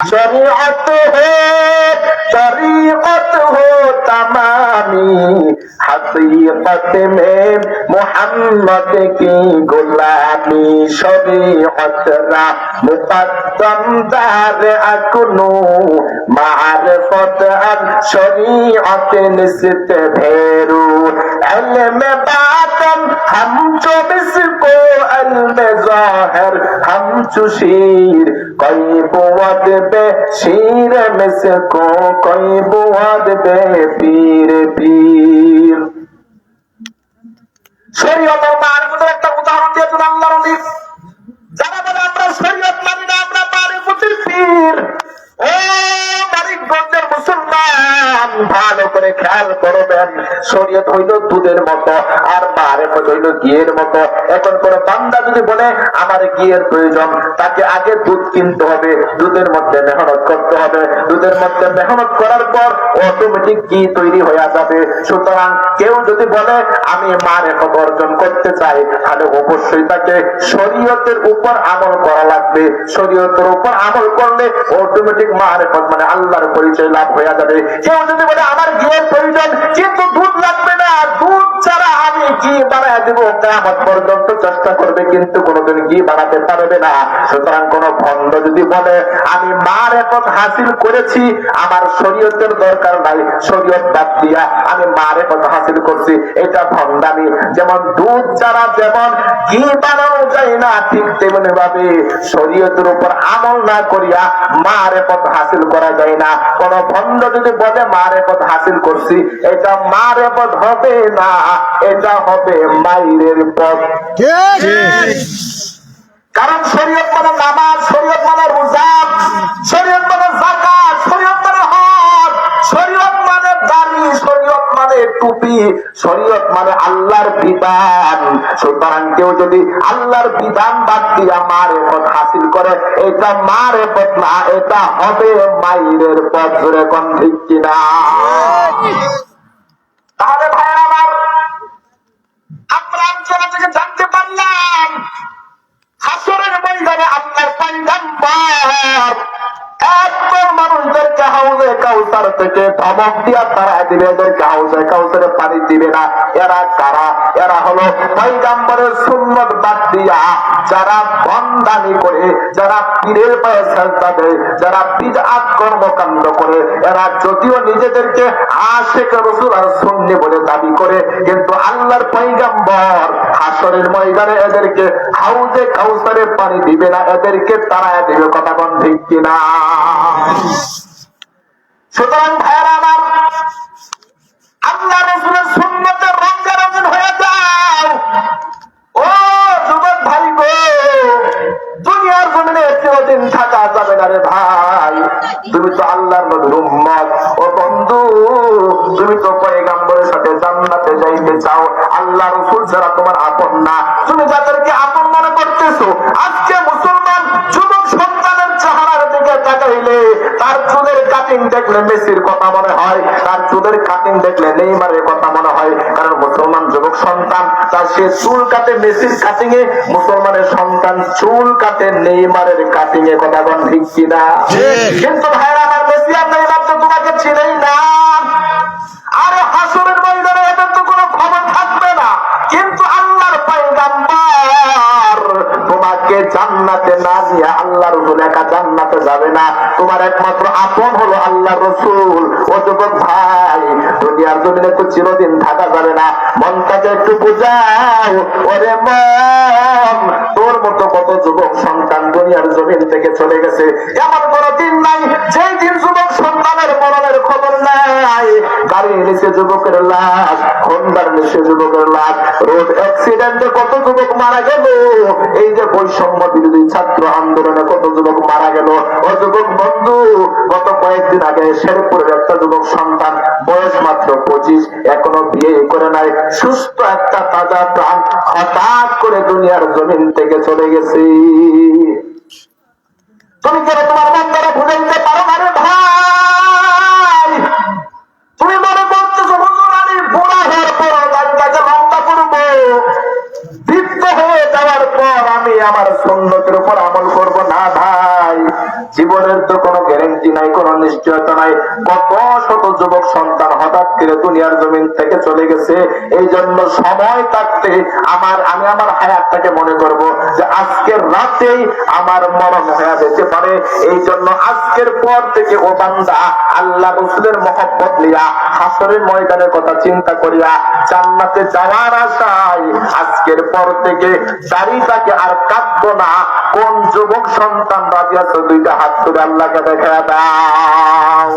शरीयत है तरीक़त हो तमामी हकीकत में मोहम्मद की गुलामी शरीयत रा मुक़द्दम दार अकुनु मारिफत अन शरीयत निस्त भेरू इल्म बातन हम जो बिस्को इल्म ज़ाहिर हम चुशीर कोई बुआद बे शीर मिसको कोई बुआद बे पीर पीर শরীয়তের মারিফতের একটা উদাহরণ দিয়েছেন আল্লাহর নবী। যারা বলে আমরা শরীয়ত মানি না, আমরা মারিফতের পীর, ও মানিকগঞ্জের মুসলমান ভালো করে খেয়াল করবেন, শরীয়ত হইল দুধের মতো আর মারিফত হইল ঘিয়ের মতো। এখন কোন বান্দা যদি বলে আমার ঘিয়ের প্রয়োজন, তাকে আগে দুধ কিনতে হবে, দুধের মধ্যে মেহনত করতে হবে, দুধের মধ্যে মেহনত করার পর অটোমেটিক ঘি তৈরি হয়ে যাবে। সুতরাং কেউ যদি বলে আমি মারিফত অর্জন করতে চাই, তাহলে অবশ্যই তাকে শরীয়তের উপর আমল করা লাগবে। শরীয়তের উপর আমল করলে অটোমেটিক মারিফত মানে আল্লাহর পরিচয় লাভ হয়ে যাবে। কেউ যদি বলে আমার ঘিয়ের প্রয়োজন কিন্তু দুধ লাগবে না, দুধ ছাড়া আমি ঘি বানায় দেবো, কিয়ামত পর্যন্ত চেষ্টা করবে কিন্তু কোনোদিন ঘি বানাতে পারবে না। সুতরাং কোন ভণ্ড যদি বলে আমি মারিফত হাসিল করেছি, আমার শরীয়তের দরকার নাই, শরীয়ত বাদ দিয়া আমি মারিফত হাসিল করছি, এটা ভণ্ডামি। যেমন দুধ ছাড়া যেমন ঘি বানানো যায় না, ঠিক তেমনি ভাবে শরীয়তের উপর আমল না করিয়া মারিফত হাসিল করা যায় না। কোন ভণ্ড যদি বলে মারিফত হাসিল করছি, এটা মারিফত হবে না, এটা হবে মাইরের পথ। কারণ শরীয়ত মানে নামাজ, শরীয়ত মানে রোজা, শরীয়ত মানে যাকাত, শরীয়ত মানে হজ, শরীয়ত মানে দাড়ি, শরীয়ত মানে টুপি, শরীয়ত মানে আল্লাহর বিধান। সুতরাং কেউ যদি আল্লাহর বিধান বাদ দিয়া মারিফত হাসিল করে, এটা মারিফত না, এটা হবে মাইরের পথ। ধরে কোন ঠিক কিনা? তাহলে ভাইরা আমার, আমরা আলোচনা থেকে জানতে পারলাম হাসরের ময়দানে আল্লাহর পয়গম্বর একদম মানুষদেরকে হাউজে কাউসার থেকে ধমক দিয়া তারা দিবে, এদেরকে হাউজে কাউসারে পানি দিবে না। এরা কারা? এরা হলো পয়গম্বরের সুন্নত বাদ দিয়া যারা বন্দানি করে, যারা পীরের পায়ে সেজদা দেয়, যারা বিদআত কর্মকাণ্ড করে, এরা যদিও নিজেদেরকে আশিক রাসূল আর সুন্নি বলে দাবি করে, কিন্তু আল্লাহর পয়গম্বর হাসরের ময়দানে এদেরকে হাউজে কাউসারে পানি দিবে না, এদেরকে তাড়ায় দিবে। কথা কোন ঠিক কিনা? সুতরাং ভাইরা আমার, আল্লাহ রাসূলের সুন্নতের রঙে রঙিন হয়ে যাও। ও যুবক ভাই গো, দুনিয়ার জমিনে চিরদিন থাকা যাবে না রে ভাই। তুমি তো আল্লাহর নবীর উম্মত। ও বন্ধু, তুমি তো পয়গম্বরের সাথে জান্নাতে যাইতে চাও। আল্লাহ রাসূল ছাড়া তোমার আপন না। তুমি যাদেরকে আপন মনে করতেছো, আজকে মুসলমান যুবক সন্তানের চেহারার দিকে তাকাইলে তার চুলের কাটিং দেখলে মেসির কথা মনে হয়, তার চুলের কাটিং দেখলে নেইমারের কথা মনে হয়। কারণ মুসলমান যুবক সন্তান তার সে চুল কাটে মেসির কাটিং এ, মুসলমানের সন্তান চুল কাটে নেইমারের কাটিং এ। কথা কোন ঠিক কিনা? কিন্তু ভাইরা আমার, মেসি আর নেইমার তো তোমাকে চিনেই না। আরে হাসরের ময়দানে এদের তো কোনো খবর থাকবে না। কিন্তু আল্লাহর পয়গম্বর তোমাকে জান্নাতে না নিয়ে, আল্লাহর রাসূল একা জান্নাতে যাবে না। তোমার একমাত্র আপন হলো আল্লাহর রাসূল। ও যুবক ভাই, দুনিয়ার জমিনে তো চিরদিন থাকা যাবে না। মনটাকে একটু বুঝাও। ওরে মন, তোর মতো কত যুবক সন্তান দুনিয়ার জমিন থেকে চলে গেছে। এমন কোন দিন নাই যেই দিন যুবক সন্তানের মরণের খবর নাই। গাড়ির নিচে যুবকের লাশ, হোন্ডার নিচে যুবকের লাশ, রোড অ্যাক্সিডেন্টে কত যুবক মারা গেল। এই যে বৈষম্য বিরোধী ছাত্র আন্দোলনে কত যুবক মারা গেল। ও যুবক বন্ধু, গত কয়েকদিন আগে শেরপুরের একটা যুবক সন্তান, বয়স মাত্র 25, এখনো বিয়ে করে নাই, সুস্থ একটা তাজা প্রাণ হঠাৎ করে দুনিয়ার জমিন থেকে চলে গেছে। তুমি কেন তোমার বান্দারা ভুলে দিতে পারো না রে ভাই? তুমি মনে করতেছো হুজুর আমি বুড়া হওয়ার পর দাড়িটাকে লম্বা করবো, বৃদ্ধ হয়ে যাওয়ার পর আমি আমার সুন্নতের উপর আমল করব না। ভাই, জীবনের তো কোনো গ্যারান্টি নিশ্চয়তা নাই। কত শত যুবক সন্তান হঠাৎ করে দুনিয়ার জমিন থেকে চলে গেছে। এই জন্য সময় থাকতে আমি আমার হায়াতটাকে মনে করব যে আজকের রাতেই আমার মরণ হয়ে যেতে পারে। এই জন্য আজকের পর থেকে ও বান্দা আল্লাহ রাসূলের মহব্বত নিয়া হাসরের ময়দানের কথা চিন্তা করিয়া জান্নাতে যাওয়ার আশায় আজকের পর থেকে দাড়িটাকে আর কাটবো না। কোন যুবক সন্তান রাজি আছো? দুইটা হাত তুলে আল্লাহকে দেখা দাও।